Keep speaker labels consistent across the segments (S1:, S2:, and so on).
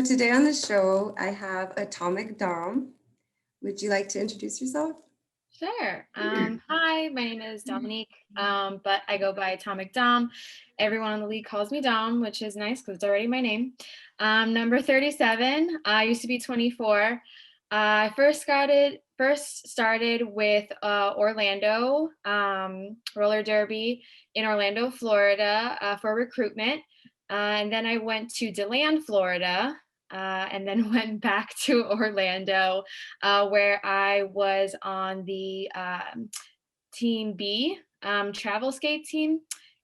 S1: today on the show, I have Atomic Dom. Would you like to introduce yourself?
S2: Sure. Hi, my name is Dominique, but I go by Atomic Dom. Everyone in the league calls me Dom, which is nice because it's already my name. Number 37. I used to be 24. I first started with Orlando roller derby in Orlando, Florida, for recruitment, and then I went to DeLand, Florida, and then went back to Orlando where I was on the Team B travel skate team.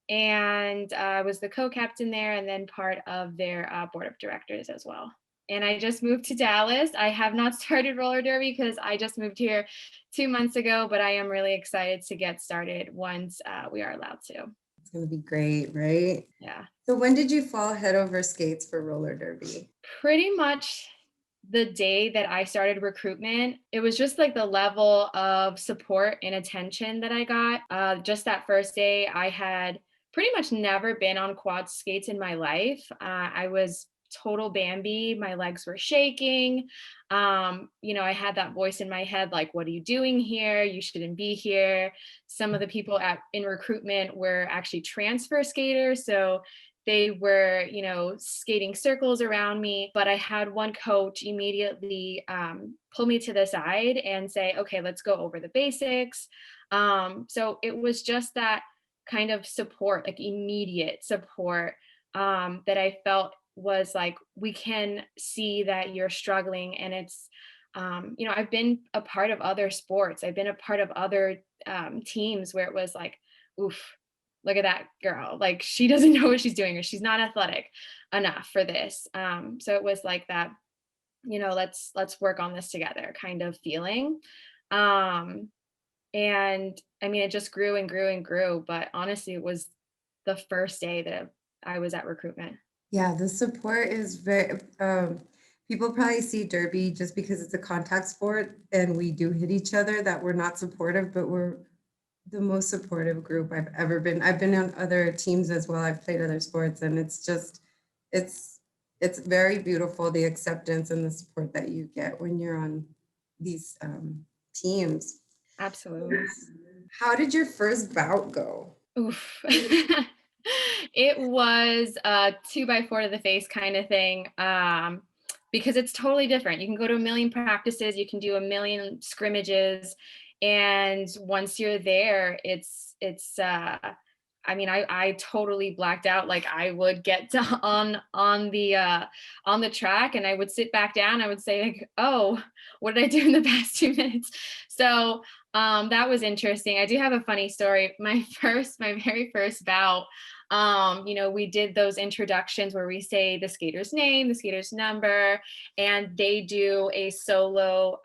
S2: And I was the co-captain there and then part of their board of directors as well. And I just moved to Dallas. I have not started roller derby because I just moved here 2 months ago, but I am really excited to get started once we are allowed to.
S1: It's going to be great, right?
S2: Yeah.
S1: So when did you fall head over skates for roller derby?
S2: Pretty much the day that I started recruitment, it was just like the level of support and attention that I got. Just that first day, I had pretty much never been on quad skates in my life. I was total Bambi. My legs were shaking. I had that voice in my head like, what are you doing here? You shouldn't be here. Some of the people in recruitment were actually transfer skaters. So they were, skating circles around me, but I had one coach immediately pull me to the side and say, okay, let's go over the basics. So it was just that kind of support, like immediate support, that I felt was like, we can see that you're struggling. And it's, I've been a part of other sports. I've been a part of other teams where it was like, oof, look at that girl, like she doesn't know what she's doing or she's not athletic enough for this. So it was like that, let's work on this together kind of feeling. um and I mean, it just grew and grew and grew, but honestly it was the first day that I was at recruitment.
S1: Yeah, the support is very, people probably see derby just because it's a contact sport and we do hit each other that we're not supportive, but we're the most supportive group I've ever been. I've been on other teams as well. I've played other sports and it's just, it's, it's very beautiful, the acceptance and the support that you get when you're on these teams.
S2: Absolutely.
S1: How did your first bout go?
S2: Oof. It was a 2x4 to the face kind of thing. Because it's totally different. You can go to a million practices, you can do a million scrimmages, and once you're there, I mean, I totally blacked out. Like I would get to, on the track and I would sit back down. I would say like, oh, what did I do in the past 2 minutes? So that was interesting. I do have a funny story. My very first bout, we did those introductions where we say the skater's name, the skater's number, and they do a solo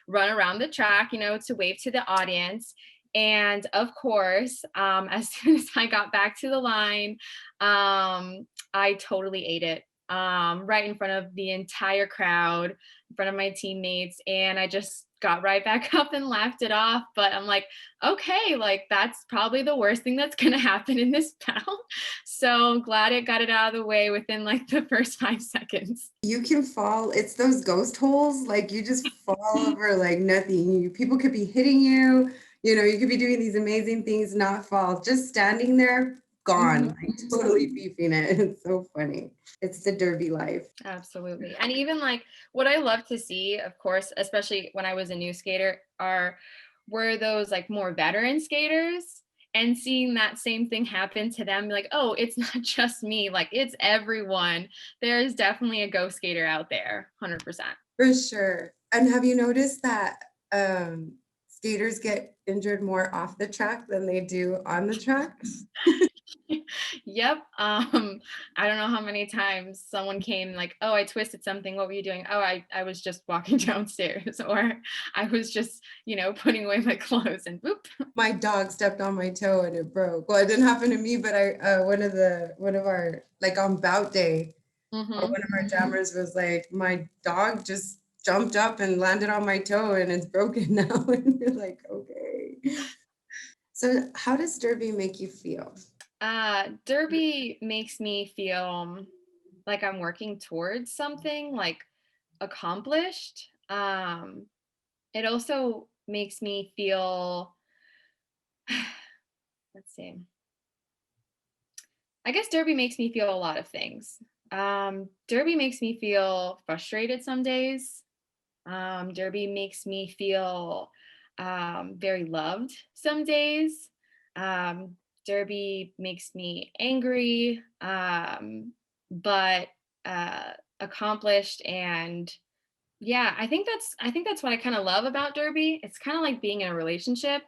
S2: run around the track, to wave to the audience. And of course, as soon as I got back to the line, I totally ate it right in front of the entire crowd, in front of my teammates. And I just got right back up and laughed it off. But I'm like, okay, like that's probably the worst thing that's going to happen in this battle. So I'm glad it got it out of the way within like the first 5 seconds.
S1: You can fall, it's those ghost holes, like you just fall over like nothing. People could be hitting you, you could be doing these amazing things, not fall, just standing there, gone, like totally beefing it. It's so funny. It's the derby life.
S2: Absolutely. And even like what I love to see, of course, especially when I was a new skater, were those like more veteran skaters, and seeing that same thing happen to them, like, oh, it's not just me, like it's everyone. There's definitely a go skater out there, 100%.
S1: For sure. And have you noticed that skaters get injured more off the track than they do on the track?
S2: Yep. I don't know how many times someone came like, oh, I twisted something. What were you doing? Oh, I was just walking downstairs, or I was just, putting away my clothes and whoop.
S1: My dog stepped on my toe and it broke. Well, it didn't happen to me, but one of our, like on bout day, one of our jammers was like, my dog just jumped up and landed on my toe and it's broken now. And you're like, okay. So how does derby make you feel?
S2: Derby makes me feel like I'm working towards something like accomplished. It also makes me feel, let's see, I guess Derby makes me feel a lot of things. Derby makes me feel frustrated some days. Derby makes me feel very loved some days. Um, Derby makes me angry, but accomplished. And yeah, I think that's what I kind of love about Derby. It's kind of like being in a relationship.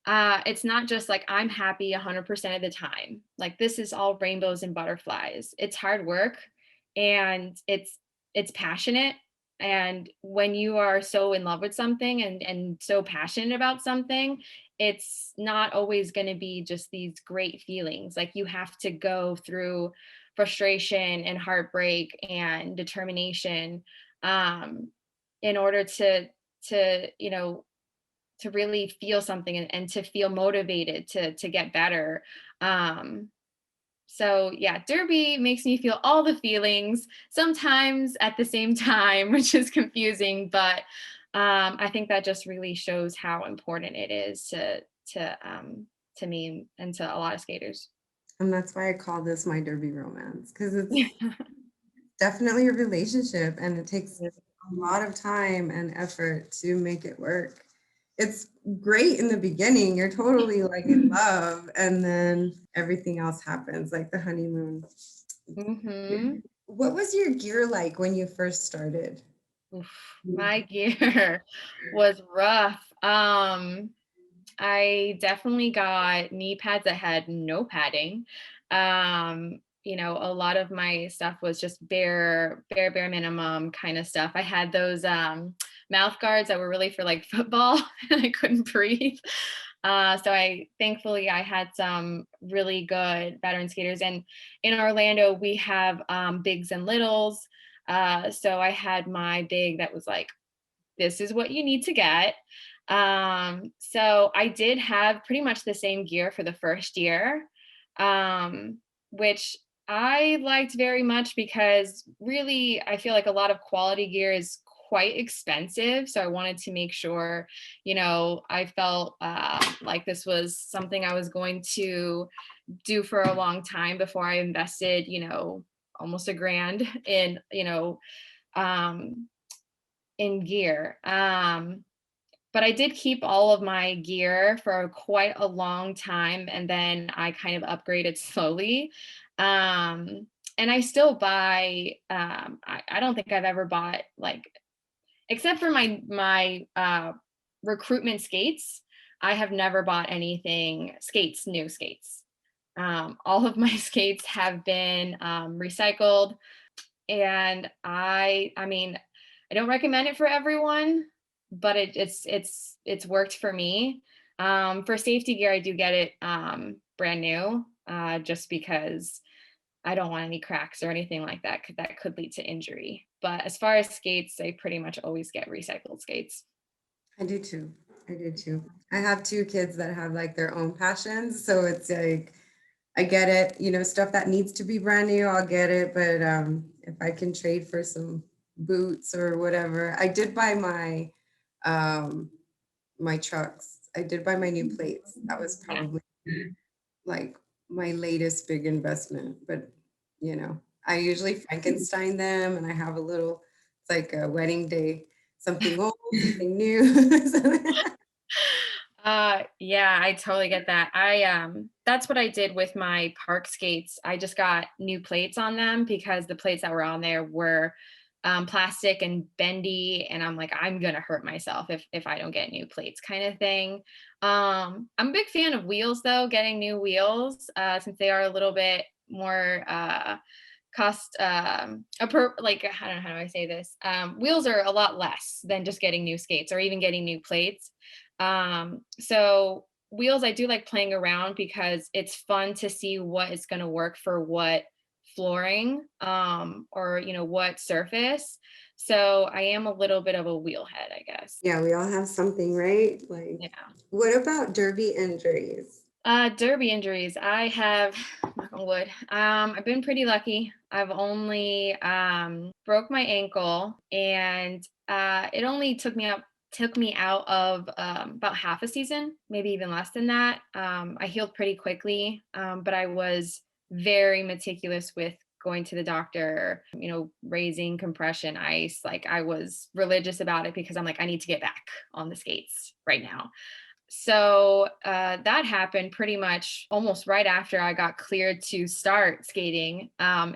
S2: It's not just like I'm happy 100% of the time. Like this is all rainbows and butterflies. It's hard work, and it's passionate. And when you are so in love with something and so passionate about something, it's not always going to be just these great feelings. Like you have to go through frustration and heartbreak and determination, um, in order to to really feel something, and to feel motivated to get better. Um, so yeah, Derby makes me feel all the feelings, sometimes at the same time, which is confusing, but I think that just really shows how important it is to me and to a lot of skaters.
S1: And that's why I call this my derby romance, because it's definitely a relationship and it takes a lot of time and effort to make it work. It's great in the beginning, you're totally like in love, and then everything else happens, like the honeymoon.
S2: Hmm.
S1: What was your gear like when you first started?
S2: My gear was rough. I definitely got knee pads that had no padding. A lot of my stuff was just bare minimum kind of stuff. I had those mouth guards that were really for like football and I couldn't breathe. So I thankfully I had some really good veteran skaters. And in Orlando we have bigs and littles. So I had my big that was like, this is what you need to get. So I did have pretty much the same gear for the first year, which I liked very much because really I feel like a lot of quality gear is quite expensive. So I wanted to make sure, I felt like this was something I was going to do for a long time before I invested, almost a grand um, in gear. But I did keep all of my gear for quite a long time, and then I kind of upgraded slowly. Um, and I still buy. I don't think I've ever bought like, except for my recruitment skates. I have never bought anything skates, new skates. All of my skates have been recycled, and I mean, I don't recommend it for everyone, but it's worked for me. For safety gear, I do get it brand new, just because I don't want any cracks or anything like that, that could lead to injury. But as far as skates, I pretty much always get recycled skates.
S1: I do too. I do too. I have two kids that have like their own passions, so it's like I get it, stuff that needs to be brand new, I'll get it, but if I can trade for some boots or whatever. I did buy um my trucks. I did buy my new plates. That was
S2: Yeah.
S1: probably like my latest big investment, but I usually Frankenstein them and I have a little, it's like a wedding day, something old, something new.
S2: Yeah, I totally get that. That's what I did with my park skates. I just got new plates on them because the plates that were on there were plastic and bendy, and I'm like, I'm gonna hurt myself if I don't get new plates, kind of thing. I'm a big fan of wheels though, getting new wheels, since they are a little bit more cost like, I don't know, how do I say this, wheels are a lot less than just getting new skates or even getting new plates. So wheels I do like playing around because it's fun to see what is going to work for what flooring, or what surface. So I am a little bit of a wheel head, I guess.
S1: Yeah, we all have something, right? Like,
S2: Yeah.
S1: what about derby injuries?
S2: Derby injuries. I have, knock on wood. I've been pretty lucky. I've only broke my ankle, and it only took me out of about half a season, maybe even less than that. I healed pretty quickly, but I was very meticulous with going to the doctor, raising compression ice. Like, I was religious about it because I'm like, I need to get back on the skates right now. So that happened pretty much almost right after I got cleared to start skating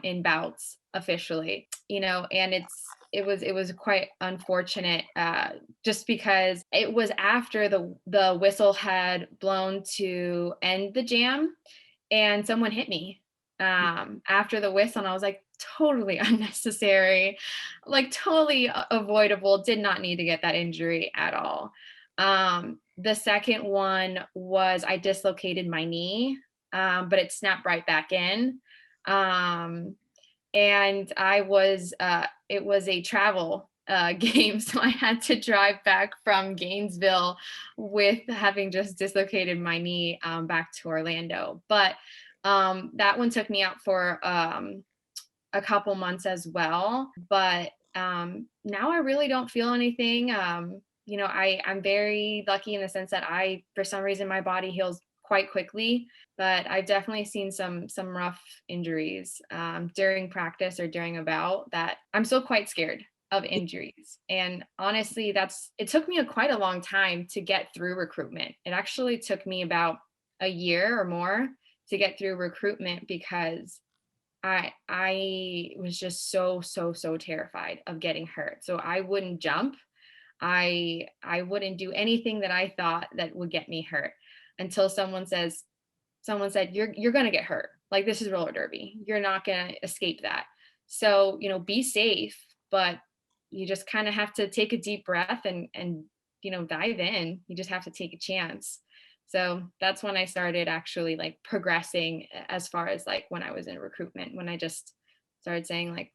S2: in bouts officially, and it was quite unfortunate, just because it was after the whistle had blown to end the jam, and someone hit me after the whistle, and I was like, totally unnecessary, like totally avoidable. Did not need to get that injury at all. The second one was I dislocated my knee, but it snapped right back in. Um, and it was a travel game. So I had to drive back from Gainesville with having just dislocated my knee back to Orlando. But that one took me out for a couple months as well. But now I really don't feel anything. I'm very lucky in the sense that for some reason, my body heals quite quickly. But I've definitely seen some rough injuries during practice or during a bout that I'm still quite scared of injuries. And honestly, it took me quite a long time to get through recruitment. It actually took me about a year or more to get through recruitment because I was just so terrified of getting hurt. So I wouldn't jump. I wouldn't do anything that I thought that would get me hurt until someone said you're going to get hurt. Like, this is roller derby. You're not going to escape that. So, be safe, but you just kind of have to take a deep breath and dive in. You just have to take a chance. So that's when I started actually like progressing as far as like when I was in recruitment, when I just started saying like,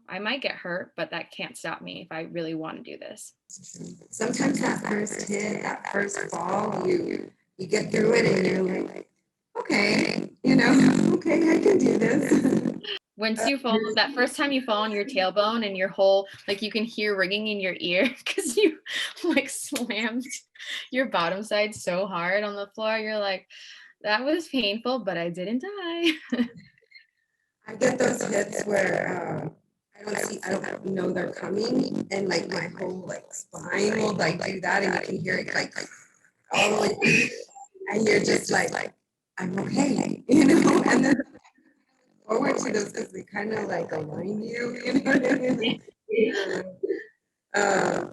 S2: I might get hurt, but that can't stop me if I really want to do this.
S1: Sometimes that first hit, that first fall, you get through it and you're like, okay, okay, I can do this.
S2: Once you fall, that first time you fall on your tailbone and your whole, like, you can hear ringing in your ear because you like slammed your bottom side so hard on the floor. You're like, that was painful, but I didn't die.
S1: I get those hits where I don't know they're coming, and like my whole like spine will like do that, and you can hear it like all the way through, and you're just like, I'm okay, and then forward to those because they kind of like align you, you know what I mean? Uh,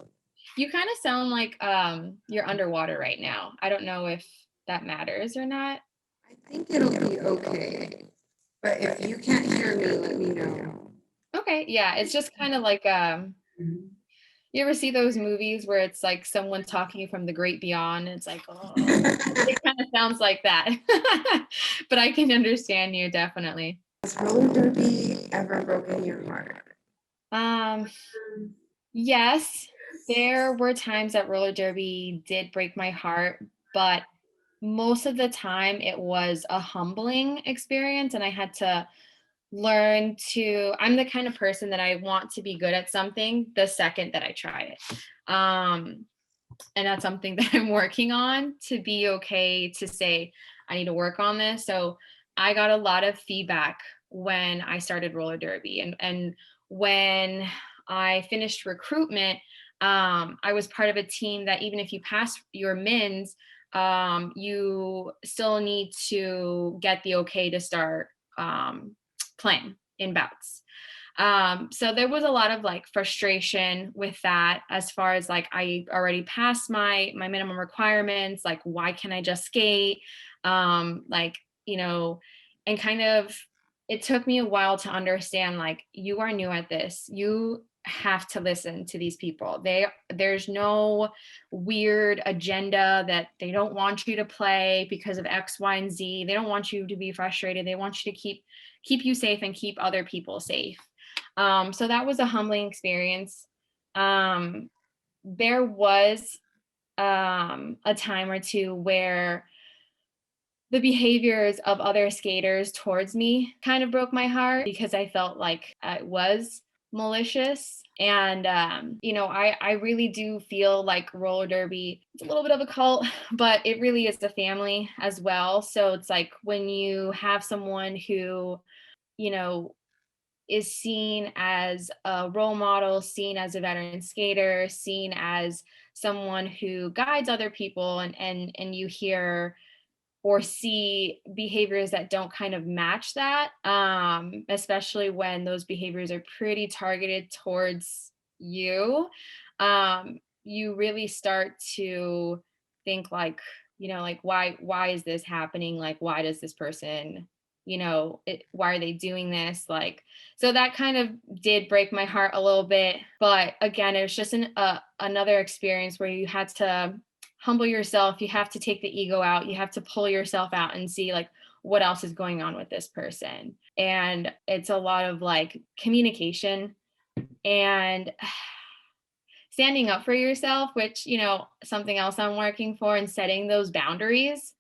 S2: You kind of sound like you're underwater right now. I don't know if that matters or not.
S1: I think it'll be okay, but if you can't hear me, let me know.
S2: Okay, yeah, it's just kind of like you ever see those movies where it's like someone talking from the great beyond? It's like, oh, it kind of sounds like that. But I can understand you definitely.
S1: Has roller derby ever broken your heart?
S2: Um, yes, there were times that roller derby did break my heart, but most of the time it was a humbling experience, and I had to I'm the kind of person that I want to be good at something the second that I try it. And that's something that I'm working on, to be okay to say, I need to work on this. So I got a lot of feedback when I started roller derby, and when I finished recruitment, I was part of a team that even if you pass your mins, you still need to get the okay to start playing in bouts. So there was a lot of like frustration with that, as far as like I already passed my minimum requirements. Like, why can't I just skate? Like, and kind of, it took me a while to understand, like, you are new at this. You have to listen to these people. There's no weird agenda that they don't want you to play because of X, Y, and Z. They don't want you to be frustrated. They want you to keep you safe and keep other people safe. So that was a humbling experience. There was a time or two where the behaviors of other skaters towards me kind of broke my heart because I felt like it was malicious. And I really do feel like roller derby, it's a little bit of a cult, but it really is a family as well. So it's like when you have someone who, you know, is seen as a role model, seen as a veteran skater, seen as someone who guides other people, and you hear or see behaviors that don't kind of match that, especially when those behaviors are pretty targeted towards you, you really start to think like, like why is this happening? Like, why does this person, why are they doing this? Like, so that kind of did break my heart a little bit. But again, it was just another experience where you had to humble yourself. You have to take the ego out. You have to pull yourself out and see like what else is going on with this person. And it's a lot of like communication and standing up for yourself, which, something else I'm working for, and setting those boundaries.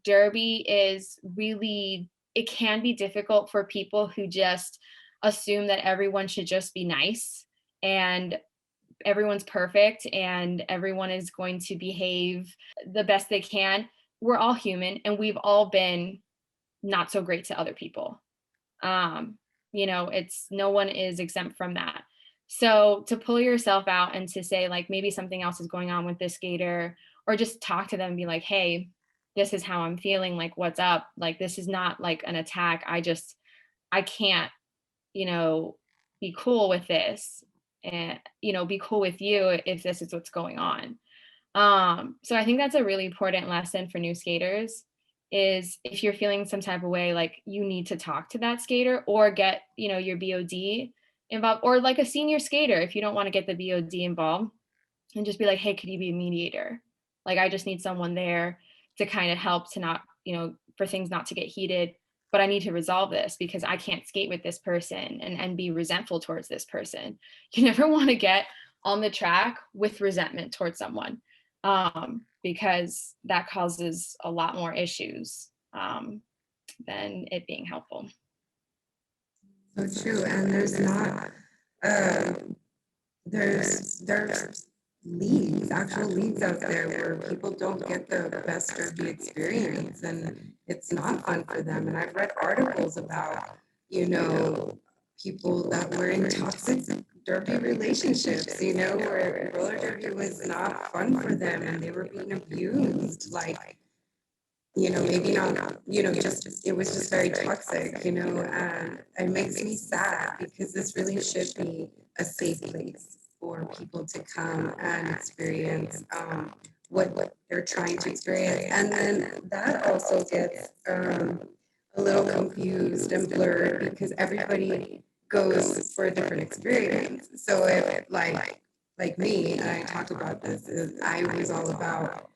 S2: Derby is really, it can be difficult for people who just assume that everyone should just be nice and everyone's perfect and everyone is going to behave the best they can. We're all human and we've all been not so great to other people. Um, it's no one is exempt from that. So to pull yourself out and to say like maybe something else is going on with this skater, or just talk to them and be like, hey, this is how I'm feeling, like what's up? Like this is not like an attack. I can't, you know, be cool with this, and be cool with you if this is what's going on. So I think that's a really important lesson for new skaters, is if you're feeling some type of way, like you need to talk to that skater or get, your BOD involved, or like a senior skater if you don't want to get the BOD involved, and just be like, hey, could you be a mediator? Like, I just need someone there to kind of help to not, for things not to get heated, but I need to resolve this because I can't skate with this person and be resentful towards this person. You never want to get on the track with resentment towards someone, because that causes a lot more issues, than it being helpful.
S1: So true. And there's not, um, there's leagues, actual leagues out there where people don't get the best derby experience, and it's not fun for them. And I've read articles about, you know, people that were in toxic derby relationships, where roller derby was not fun for them and they were being abused. Like, maybe not, just, it was just very toxic, and it makes me sad because this really should be a safe place for people to come and experience what they're trying to experience. And then that also gets a little confused and blurred because everybody goes for a different experience. So if like me, and I talked about this, is I was all about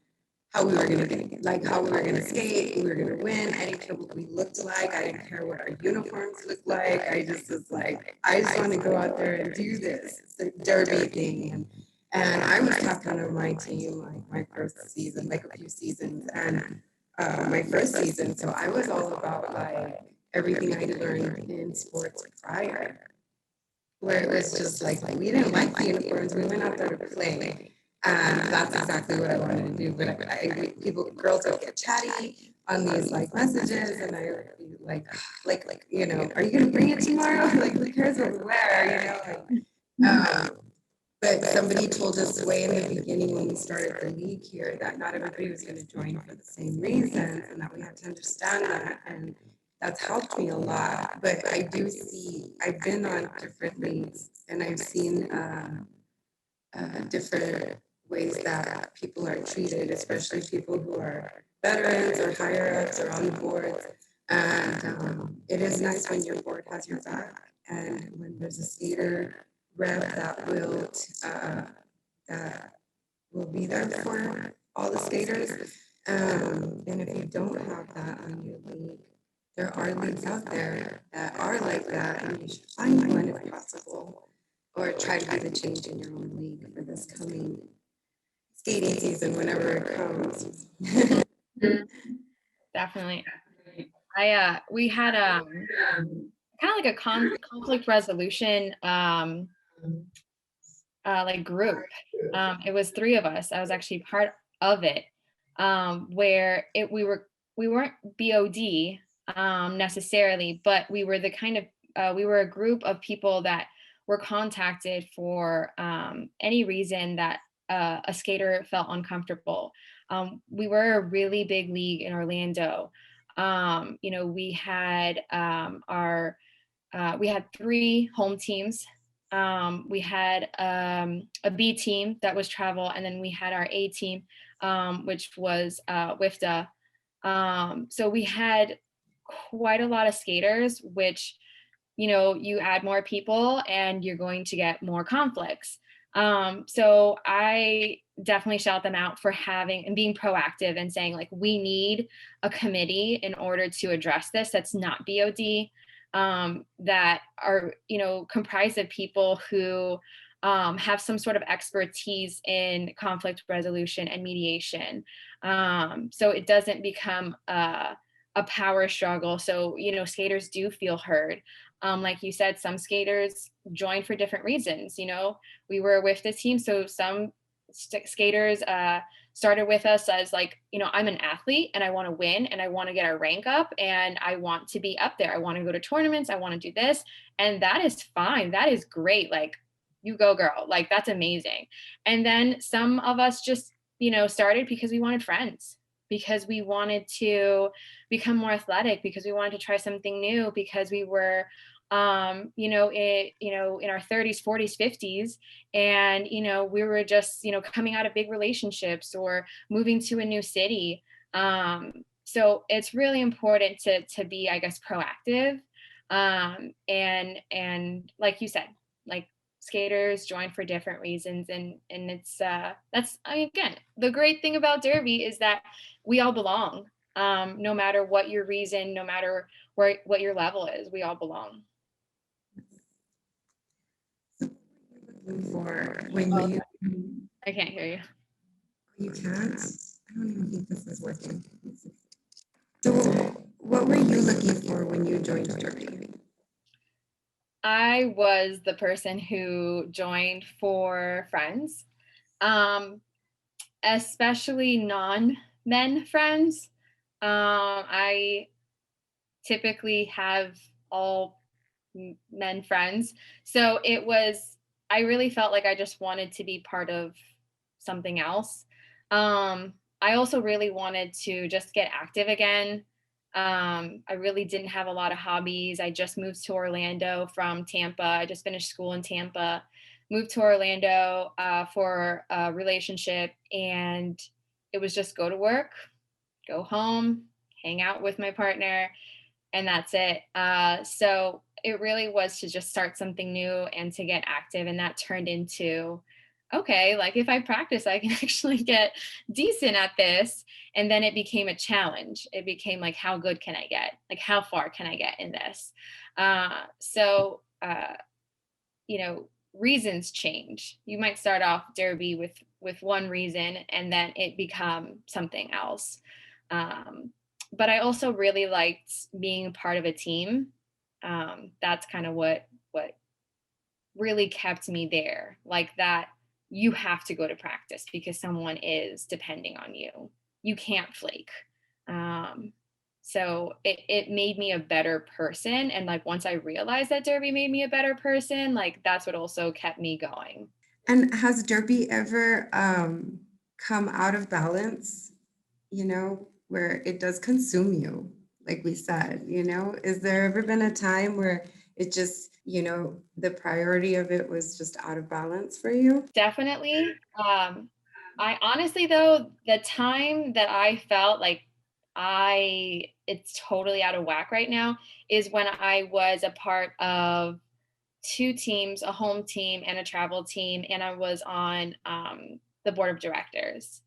S1: how we were gonna be, like how we were gonna skate, we were gonna win. I didn't care what we looked like. I didn't care what our uniforms looked like. I just was like, I just want to go out there and do this, the derby thing. And I was captain of my team, like my first season, like a few seasons, and my first season. So I was all about like everything I learned in sports prior, where it was just like we didn't like the uniforms. We went out there to play. And that's exactly what I wanted to do. But girls would get chatty on these like messages, and I would be like, are you gonna bring it tomorrow? Like, who cares what we wear? But somebody told us way in the beginning when we started the league here that not everybody was going to join for the same reasons, and that we had to understand that. And that's helped me a lot. But I do see, I've been on different leagues, and I've seen different ways that people are treated, especially people who are veterans or higher ups or on the boards. And it is nice when your board has your back, and when there's a skater rep that will be there for all the skaters. And if you don't have that on your league, there are leagues out there that are like that, and you should find one if possible, or try to be the change in your own league for this coming skating season whenever it comes.
S2: definitely. We had kind of like a conflict resolution like group. It was three of us. I was actually part of it, where we weren't BOD necessarily, but we were the kind of we were a group of people that were contacted for any reason that a skater felt uncomfortable. We were a really big league in Orlando. We had we had three home teams. We had a B team that was travel, and then we had our A team, which was WIFTA. So we had quite a lot of skaters, which, you add more people and you're going to get more conflicts. So I definitely shout them out for having and being proactive and saying, like, we need a committee in order to address this that's not BOD, that are, comprised of people who have some sort of expertise in conflict resolution and mediation. So it doesn't become a power struggle. So, skaters do feel heard. Like you said, some skaters join for different reasons. We were with the team, so some skaters started with us as, like, I'm an athlete and I want to win and I want to get our rank up and I want to be up there. I want to go to tournaments. I want to do this. And that is fine. That is great. Like, you go, girl. Like, that's amazing. And then some of us just, started because we wanted friends, because we wanted to become more athletic, because we wanted to try something new, because we were in our 30s, 40s, 50s, and we were just coming out of big relationships or moving to a new city. So it's really important to be, I guess, proactive. And like you said, like, skaters join for different reasons, and it's that's, again, the great thing about derby is that we all belong. No matter what your reason, no matter what your level is, we all belong.
S1: For when
S2: Oh,
S1: you
S2: I can't hear you.
S1: you can't. I don't even think this is working. So what were you looking for when you joined Derby?
S2: I was the person who joined for friends, um, especially non-men friends. I typically have all men friends. So I really felt like I just wanted to be part of something else. I also really wanted to just get active again. I really didn't have a lot of hobbies. I just moved to Orlando from Tampa. I just finished school in Tampa, moved to Orlando for a relationship, and it was just go to work, go home, hang out with my partner, and that's it. So it really was to just start something new and to get active. And that turned into, okay, like, if I practice, I can actually get decent at this. And then it became a challenge. It became like, how good can I get? Like, how far can I get in this? So, reasons change. You might start off derby with one reason, and then it become something else. Um, but I also really liked being part of a team. That's kind of what really kept me there. Like, that you have to go to practice because someone is depending on you. You can't flake. Um, so it made me a better person. And, like, once I realized that derby made me a better person, like, that's what also kept me going.
S1: And has Derby ever come out of balance, where it does consume you, like we said, Is there ever been a time where it just, the priority of it was just out of balance for you?
S2: Definitely. I honestly, though, the time that I felt like it's totally out of whack right now is when I was a part of two teams, a home team and a travel team, and I was on the board of directors.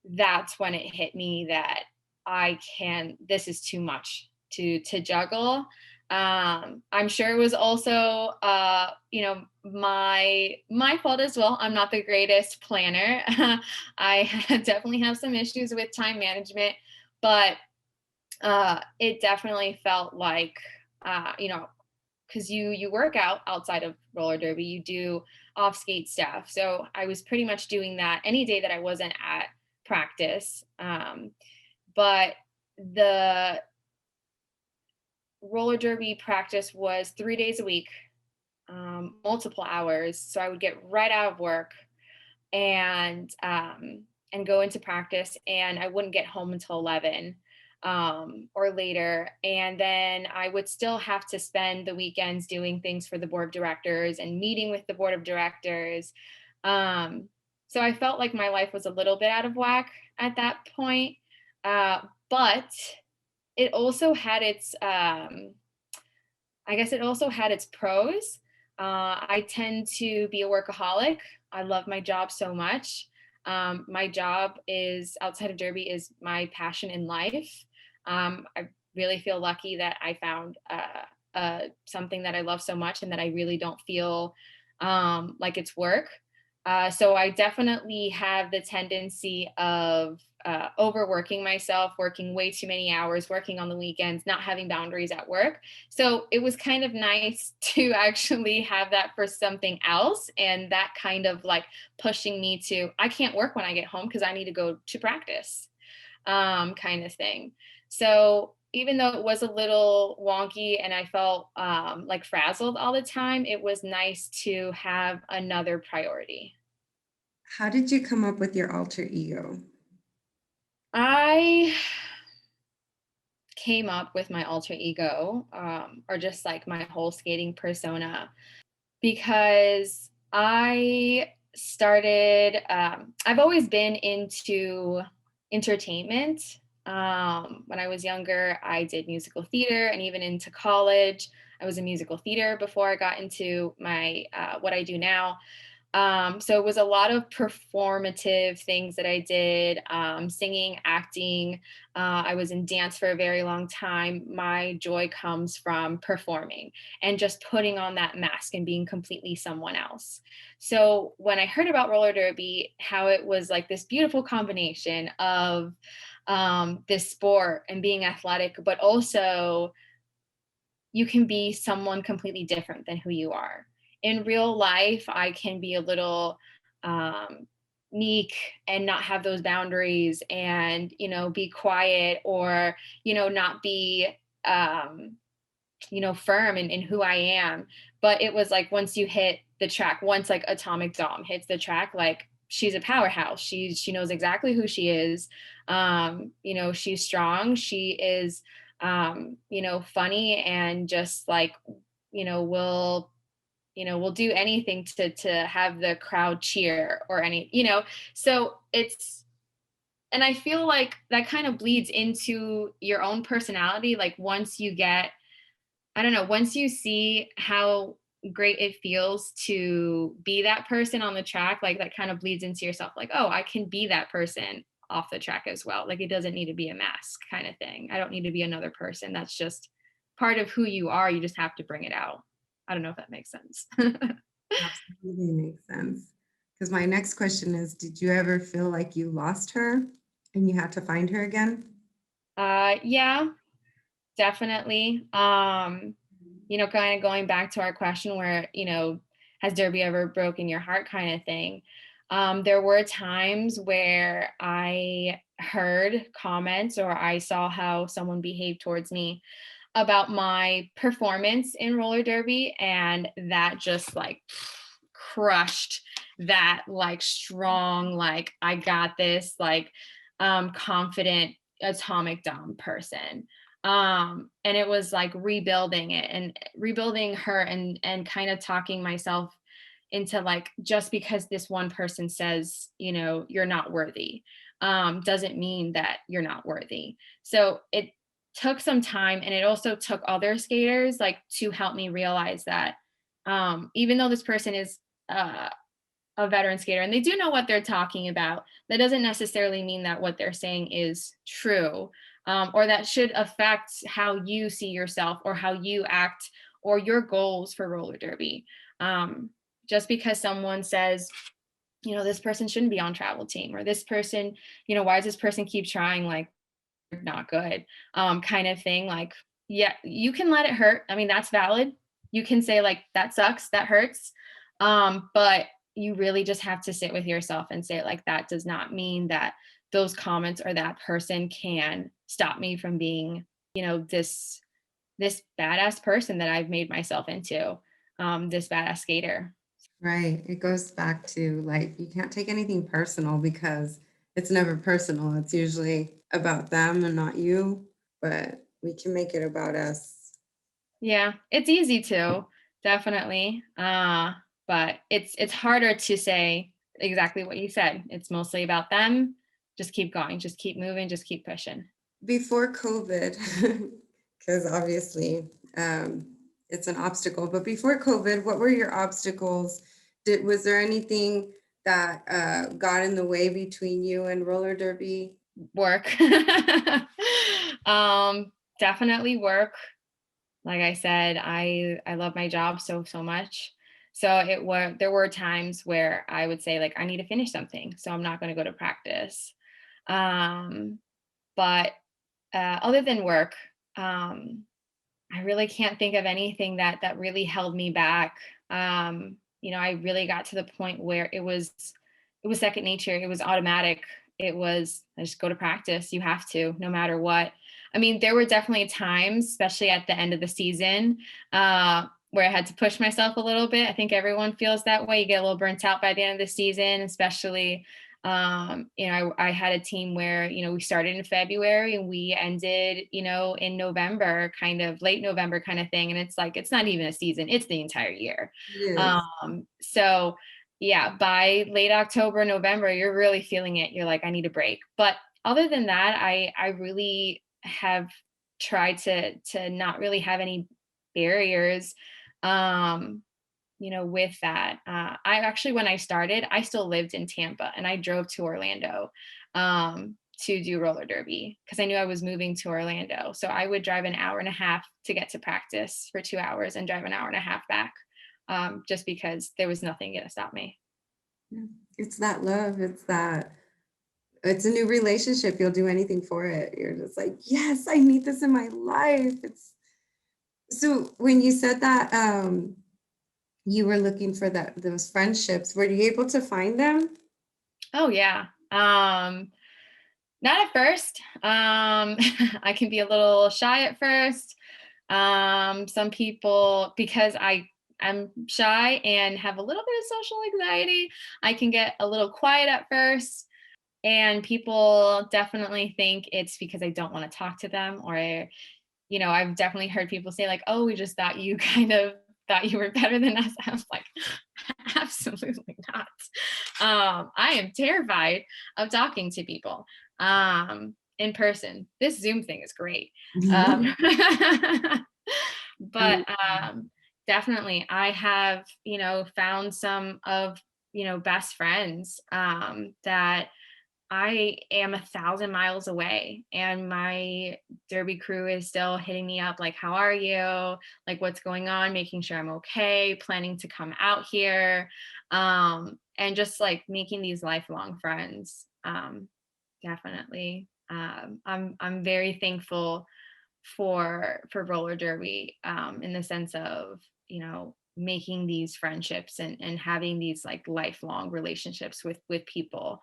S2: That's when it hit me that this is too much to juggle. I'm sure it was also my fault as well. I'm not the greatest planner. I definitely have some issues with time management, but it definitely felt like, you know, because you work out outside of roller derby, you do off skate stuff. So I was pretty much doing that any day that I wasn't at practice. But the roller derby practice was 3 days a week, multiple hours. So I would get right out of work and go into practice, and I wouldn't get home until 11 or later. And then I would still have to spend the weekends doing things for the board of directors and meeting with the board of directors. Um, so I felt like my life was a little bit out of whack at that point. But it also had its I guess it also had its pros. I tend to be a workaholic. I love my job so much. My job is outside of Derby is my passion in life. I really feel lucky that I found something that I love so much and that I really don't feel like it's work. So I definitely have the tendency of overworking myself, working way too many hours, working on the weekends, not having boundaries at work. So it was kind of nice to actually have that for something else. And that kind of like pushing me to, I can't work when I get home because I need to go to practice, kind of thing. So even though it was a little wonky and I felt like frazzled all the time, it was nice to have another priority.
S1: How did you come up with your alter ego?
S2: I came up with my alter ego, or just like my whole skating persona, because I've always been into entertainment. When I was younger, I did musical theater, and even into college, I was in musical theater before I got into my what I do now. So it was a lot of performative things that I did, singing, acting. I was in dance for a very long time. My joy comes from performing and just putting on that mask and being completely someone else. So when I heard about roller derby, how it was like this beautiful combination of this sport and being athletic, but also you can be someone completely different than who you are. In real life, I can be a little um, meek and not have those boundaries and, be quiet or, not be, um, firm in who I am. But it was like once you hit the track, once like Atomic Dom hits the track, like she's a powerhouse. She knows exactly who she is. She's strong. She is funny and just like, will will do anything to have the crowd cheer or so it's and I feel like that kind of bleeds into your own personality. Like once you get I don't know, once you see how great it feels to be that person on the track, like that kind of bleeds into yourself, like, oh, I can be that person off the track as well. Like it doesn't need to be a mask kind of thing. I don't need to be another person. That's just part of who you are. You just have to bring it out. I don't know if that makes sense.
S1: Absolutely makes sense. Because my next question is, did you ever feel like you lost her and you had to find her again?
S2: Yeah, definitely. Kind of going back to our question where, has Derby ever broken your heart kind of thing? There were times where I heard comments or I saw how someone behaved towards me about my performance in roller derby, and that just like crushed that like strong, like I got this, like confident atomic dom person. And it was like rebuilding it and rebuilding her and kind of talking myself into like, just because this one person says you're not worthy, doesn't mean that you're not worthy. So it took some time, and it also took other skaters like to help me realize that even though this person is uh, a veteran skater and they do know what they're talking about, that doesn't necessarily mean that what they're saying is true, or that should affect how you see yourself or how you act or your goals for roller derby. Just because someone says, this person shouldn't be on travel team, or this person, why does this person keep trying? Like, not good, kind of thing. Like, yeah, you can let it hurt. I mean, that's valid. You can say, like, that sucks, that hurts. But you really just have to sit with yourself and say, like, that does not mean that those comments or that person can stop me from being, this badass person that I've made myself into, this badass skater.
S1: Right. It goes back to like, you can't take anything personal because it's never personal. It's usually about them and not you, but we can make it about us.
S2: Yeah, it's easy to, definitely. But it's harder to say exactly what you said. It's mostly about them. Just keep going, just keep moving, just keep pushing.
S1: Before COVID, because obviously it's an obstacle, but before COVID, what were your obstacles? Was there anything that got in the way between you and roller derby?
S2: Work. Definitely work. Like I said, I love my job so much. So there were times where I would say, like, I need to finish something, so I'm not going to go to practice. Um, but other than work, um, I really can't think of anything that really held me back. I really got to the point where it was second nature. It was automatic. It was, I just go to practice. You have to, no matter what. I mean, there were definitely times, especially at the end of the season, where I had to push myself a little bit. I think everyone feels that way. You get a little burnt out by the end of the season, especially. I had a team where, we started in February and we ended, in November, kind of late November kind of thing. And it's like, it's not even a season, it's the entire year.
S1: Yes.
S2: So yeah, by late October, November, you're really feeling it. You're like, I need a break. But other than that, I really have tried to not really have any barriers. Um, with that. I actually, when I started, I still lived in Tampa and I drove to Orlando to do roller derby because I knew I was moving to Orlando. So I would drive an hour and a half to get to practice for 2 hours and drive an hour and a half back, just because there was nothing going to stop me.
S1: Yeah. It's that love. It's a new relationship. You'll do anything for it. You're just like, yes, I need this in my life. It's so when you said that you were looking for those friendships, were you able to find them?
S2: Oh, yeah. Not at first. I can be a little shy at first. Some people, because I'm shy and have a little bit of social anxiety, I can get a little quiet at first. And people definitely think it's because I don't want to talk to them, or, I've definitely heard people say, like, oh, we just thought you kind of thought you were better than us. I was like, absolutely not. I am terrified of talking to people in person. This Zoom thing is great. Um, but
S1: Um,
S2: definitely, I have, found some of, best friends that I am 1,000 miles away, and my derby crew is still hitting me up like, "How are you? Like, what's going on?" Making sure I'm okay, planning to come out here, and just like making these lifelong friends. Definitely, I'm very thankful for roller derby, in the sense of, making these friendships and having these like lifelong relationships with people,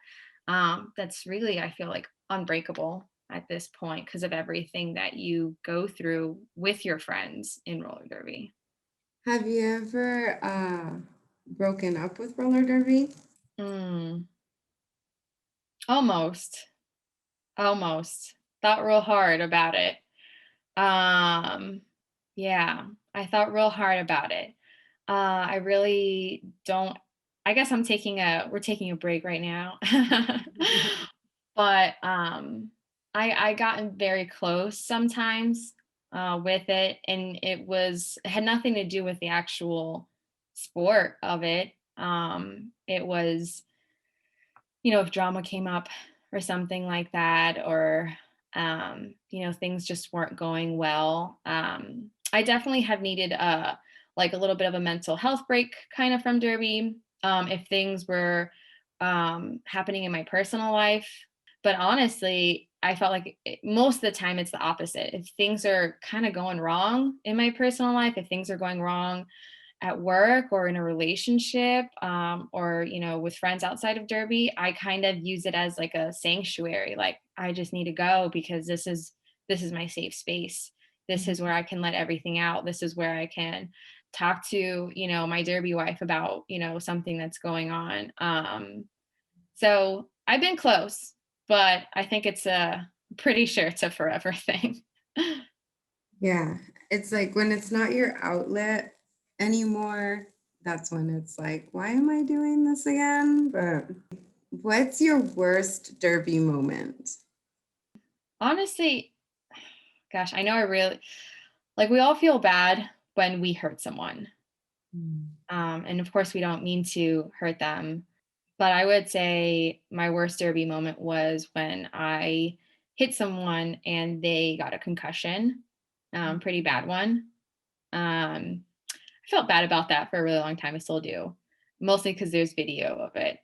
S2: that's really, I feel like, unbreakable at this point because of everything that you go through with your friends in roller derby.
S1: have you ever broken up with roller derby?
S2: Mm, almost, almost. Thought real hard about it. Um, yeah, I thought real hard about it. I really don't. I guess we're taking a break right now. But I gotten very close sometimes with it, and it had nothing to do with the actual sport of it. It was, if drama came up or something like that, or, things just weren't going well. I definitely have needed like a little bit of a mental health break kind of from Derby, if things were happening in my personal life. But honestly, I felt like most of the time it's the opposite. If things are kind of going wrong in my personal life, if things are going wrong at work or in a relationship, or with friends outside of Derby, I kind of use it as like a sanctuary. Like I just need to go because this is my safe space. This is where I can let everything out. This is where I can talk to my Derby wife about something that's going on. So I've been close, but I think it's a pretty sure it's a forever thing.
S1: Yeah, it's like when it's not your outlet anymore, that's when it's like, why am I doing this again? But what's your worst derby moment?
S2: Honestly, gosh, I know I really like we all feel bad when we hurt someone.
S1: Mm.
S2: And of course we don't mean to hurt them. But I would say my worst derby moment was when I hit someone and they got a concussion, pretty bad one. I felt bad about that for a really long time. I still do, mostly because there's video of it.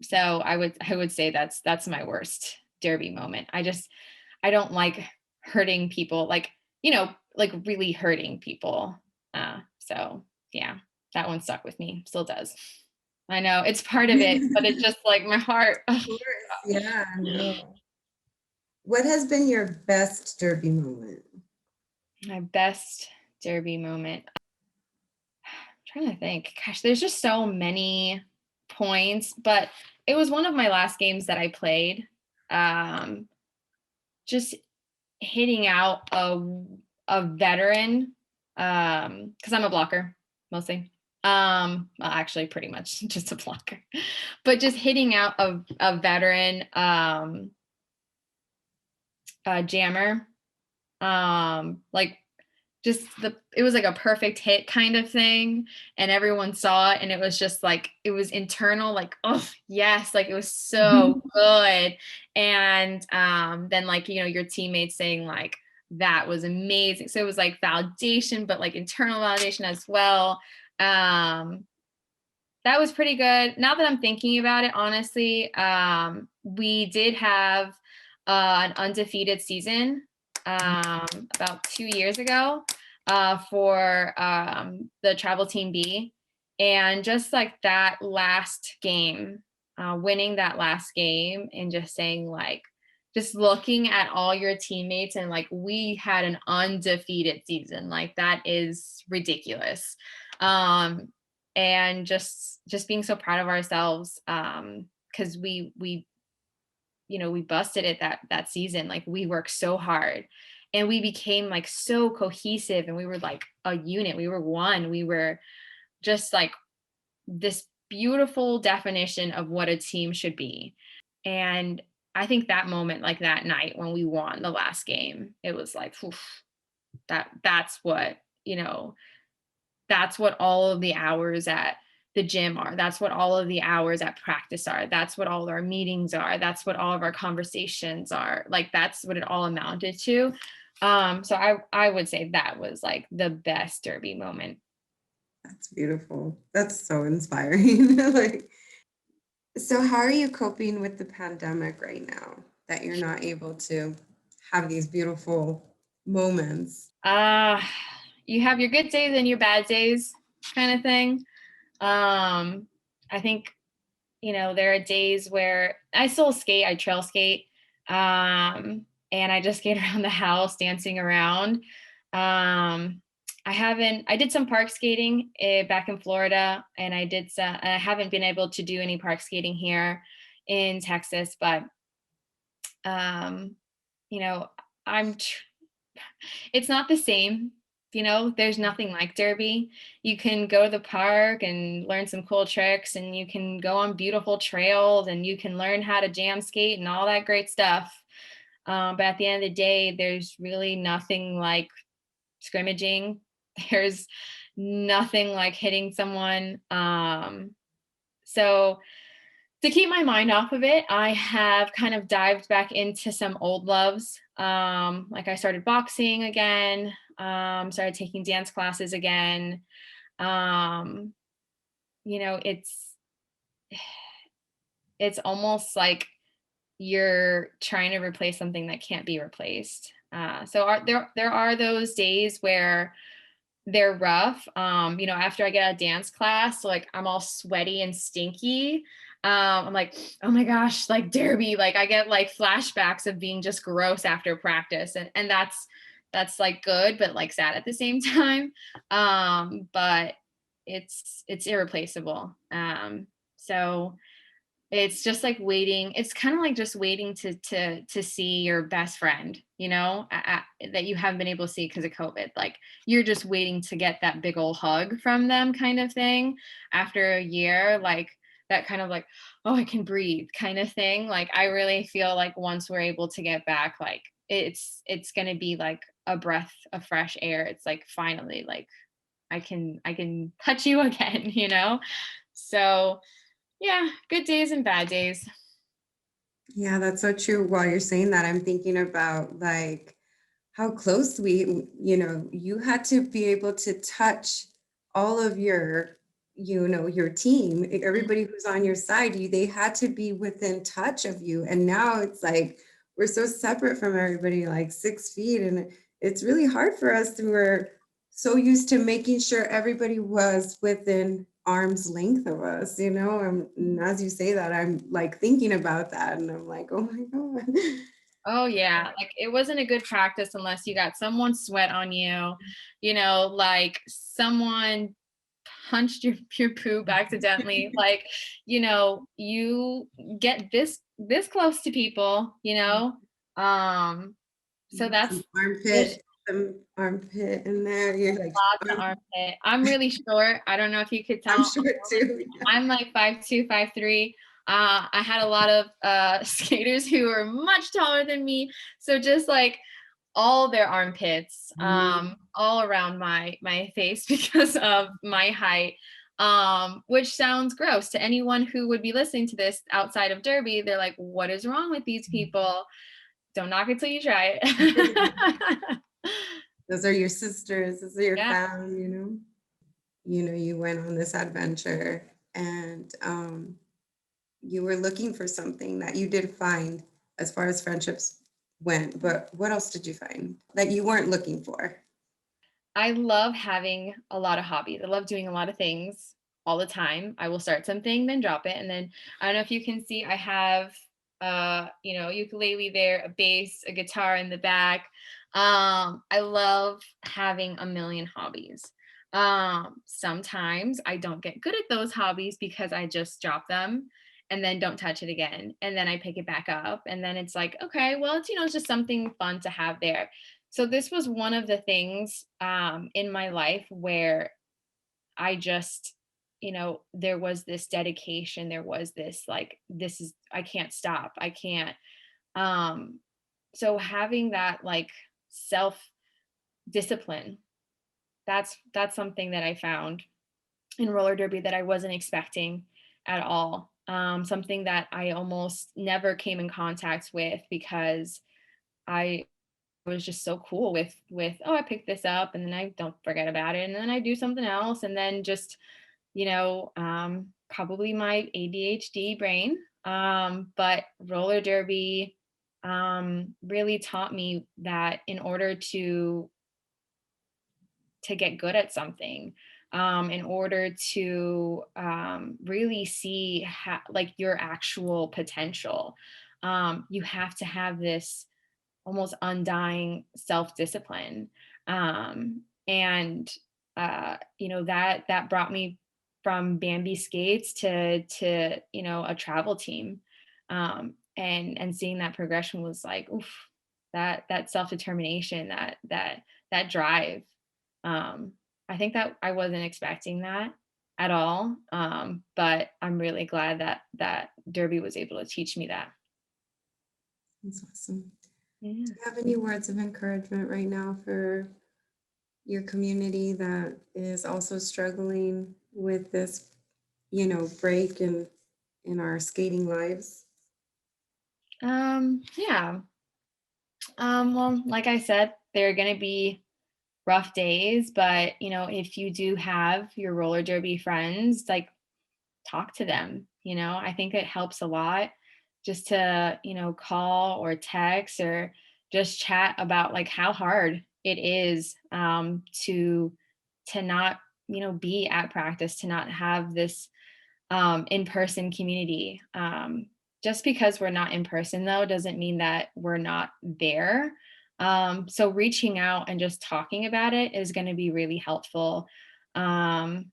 S2: So I would say that's my worst derby moment. I don't like hurting people, like really hurting people. So yeah, that one stuck with me. Still does. I know it's part of it, but it's just like my heart.
S1: Of course, yeah, no. What has been your best derby moment?
S2: My best derby moment. Trying to think. Gosh, there's just so many points, but it was one of my last games that I played. Um, just hitting out a veteran, because I'm a blocker mostly. Well, actually, pretty much just a blocker, but just hitting out a veteran jammer, like just it was like a perfect hit kind of thing, and everyone saw it, and it was just like it was internal, like, oh yes, like it was so good. And then like your teammates saying like that was amazing, so it was like validation but like internal validation as well. That was pretty good. Now that I'm thinking about it, honestly, we did have an undefeated season about 2 years ago for the Travel Team B. And just like that last game, winning that last game and just saying, like, just looking at all your teammates and like, we had an undefeated season. Like, that is ridiculous. Um, and just being so proud of ourselves, because we busted it that season. Like we worked so hard and we became like so cohesive, and we were like a unit. We were one. We were just like this beautiful definition of what a team should be. And I think that moment, like that night when we won the last game, it was like, oof, that's what, you know, that's what all of the hours at the gym are. That's what all of the hours at practice are. That's what all of our meetings are. That's what all of our conversations are. Like that's what it all amounted to. So I would say that was like the best derby moment.
S1: That's beautiful. That's so inspiring. Like, so how are you coping with the pandemic right now that you're not able to have these beautiful moments?
S2: Uh you have your good days and your bad days kind of thing. I think there are days where I still skate, I trail skate, and I just skate around the house, dancing around. I did some park skating back in Florida, and I haven't been able to do any park skating here in Texas, but, um, you know, I'm it's not the same. There's nothing like Derby. You can go to the park and learn some cool tricks, and you can go on beautiful trails, and you can learn how to jam skate and all that great stuff. But at the end of the day, there's really nothing like scrimmaging. There's nothing like hitting someone. So to keep my mind off of it, I have kind of dived back into some old loves. Like I started boxing again, started taking dance classes again. Um, you know, it's almost like you're trying to replace something that can't be replaced. There are those days where they're rough. After I get out of dance class, so, like, I'm all sweaty and stinky. I'm like, oh my gosh, like Derby, like I get like flashbacks of being just gross after practice. And that's like good, but like sad at the same time. But it's irreplaceable. So it's just like waiting. It's kind of like just waiting to see your best friend, that you haven't been able to see because of COVID. Like you're just waiting to get that big old hug from them, kind of thing. After a year, like that kind of like, oh, I can breathe, kind of thing. Like I really feel like once we're able to get back, like it's gonna be like a breath of fresh air. It's like finally, like I can touch you again. So yeah, good days and bad days.
S1: Yeah, that's so true. While you're saying that, I'm thinking about like how close you had to be able to touch all of your team, everybody who's on your side, they had to be within touch of you. And now it's like we're so separate from everybody, like 6 feet. And it's really hard for us who are so used to making sure everybody was within arm's length of us. And as you say that, I'm like thinking about that and I'm like, oh my God.
S2: Oh yeah, like it wasn't a good practice unless you got someone sweat on you, like someone punched your poop accidentally. Like, you get this close to people, Um, so
S1: Some
S2: there's
S1: armpit in there. You're like,
S2: lots of armpit. I'm really short. I don't know if you could
S1: I'm
S2: tell.
S1: short too. Yeah.
S2: I'm like 5'2", 5'3". I had a lot of skaters who were much taller than me. So just like all their armpits,
S1: Mhm.
S2: all around my face because of my height. Which sounds gross to anyone who would be listening to this outside of Derby. They're like, what is wrong with these people? Don't knock it till you try it.
S1: Those are your sisters. Those are your
S2: Yeah.
S1: family. You went on this adventure and you were looking for something that you did find as far as friendships went. But what else did you find that you weren't looking for?
S2: I love having a lot of hobbies. I love doing a lot of things all the time. I will start something, then drop it. And then I don't know if you can see, I have ukulele there, a bass, a guitar in the back. I love having a million hobbies. Sometimes I don't get good at those hobbies because I just drop them and then don't touch it again. And then I pick it back up. And then it's like, okay, well, it's just something fun to have there. So this was one of the things in my life where I just, there was this dedication. There was this like, I can't stop. I can't. Um, so having that like self discipline, that's something that I found in roller derby that I wasn't expecting at all. Something that I almost never came in contact with because I was just so cool with oh, I picked this up and then I don't forget about it and then I do something else and then just probably my ADHD brain. But roller derby really taught me that in order to get good at something, in order to really see like your actual potential, you have to have this almost undying self-discipline. And that brought me from Bambi skates to a travel team. And seeing that progression was like, oof, that self-determination, that drive. um I think that I wasn't expecting that at all. But I'm really glad that Derby was able to teach me that.
S1: That's awesome.
S2: Yeah.
S1: Do you have any words of encouragement right now for your community that is also struggling with this, break in our skating lives?
S2: Yeah. Well, like I said, there are going to be rough days, but if you do have your roller derby friends, like talk to them. I think it helps a lot. just to, call or text or just chat about like how hard it is to not, be at practice, to not have this in-person community. Just because we're not in person though doesn't mean that we're not there. So reaching out and just talking about it is going to be really helpful. Um,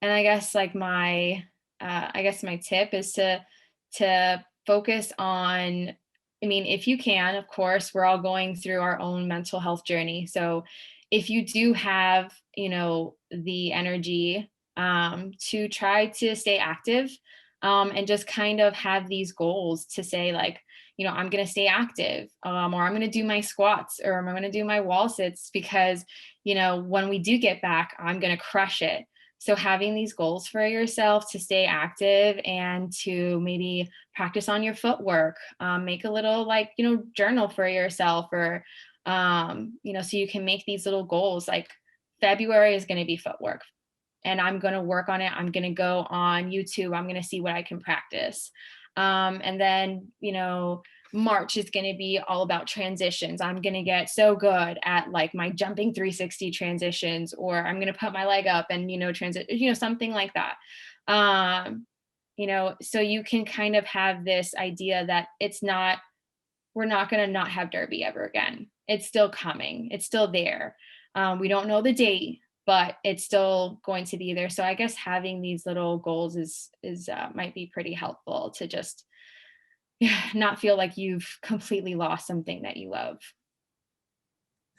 S2: and I guess like my tip is to focus on, I mean, if you can, of course, we're all going through our own mental health journey. So if you do have, the energy to try to stay active, and just kind of have these goals to say like, I'm going to stay active, or I'm going to do my squats, or I'm going to do my wall sits because, when we do get back, I'm going to crush it. So having these goals for yourself to stay active and to maybe practice on your footwork, make a little like, journal for yourself, or, so you can make these little goals. Like February is going to be footwork and I'm going to work on it. I'm going to go on YouTube. I'm going to see what I can practice. And then, March is going to be all about transitions. I'm going to get so good at like my jumping 360 transitions, or I'm going to put my leg up and, transit, something like that. So you can kind of have this idea that we're not going to not have Derby ever again. It's still coming. It's still there. We don't know the date, but it's still going to be there. So I guess having these little goals is might be pretty helpful to just, yeah, not feel like you've completely lost something that you love.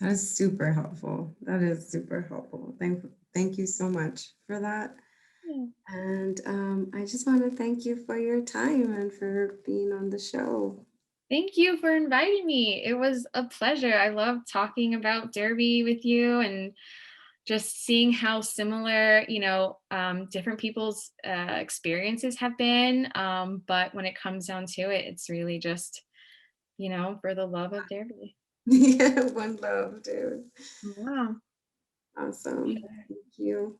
S1: That is super helpful. That is super helpful. Thank you so much for that.
S2: Yeah.
S1: And I just want to thank you for your time and for being on the show.
S2: Thank you for inviting me. It was a pleasure. I love talking about Derby with you and just seeing how similar, different people's experiences have been. But when it comes down to it, it's really just, for the love of Derby.
S1: Yeah, one love, dude.
S2: Wow.
S1: Awesome. Thank you.